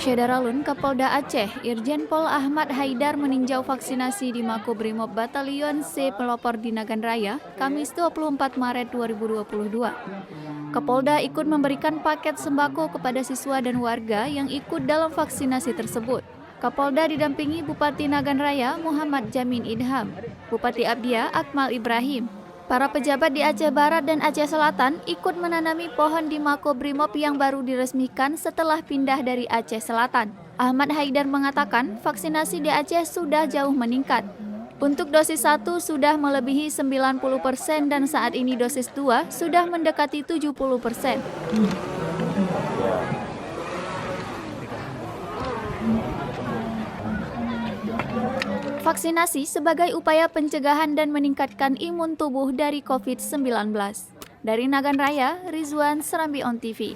Syederalun, Kapolda Aceh, Irjen Pol Ahmad Haidar meninjau vaksinasi di Makobrimob Batalion C Pelopor di Nagan Raya, Kamis 24 Maret 2022. Kapolda ikut memberikan paket sembako kepada siswa dan warga yang ikut dalam vaksinasi tersebut. Kapolda didampingi Bupati Nagan Raya Muhammad Jamin Idham, Bupati Abdia Akmal Ibrahim. Para pejabat di Aceh Barat dan Aceh Selatan ikut menanami pohon di Makobrimob yang baru diresmikan setelah pindah dari Aceh Selatan. Ahmad Haidar mengatakan vaksinasi di Aceh sudah jauh meningkat. Untuk dosis 1 sudah melebihi 90% dan saat ini dosis 2 sudah mendekati 70%. Vaksinasi sebagai upaya pencegahan dan meningkatkan imun tubuh dari COVID-19. Dari Nagan Raya, Rizwan, Serambi On TV.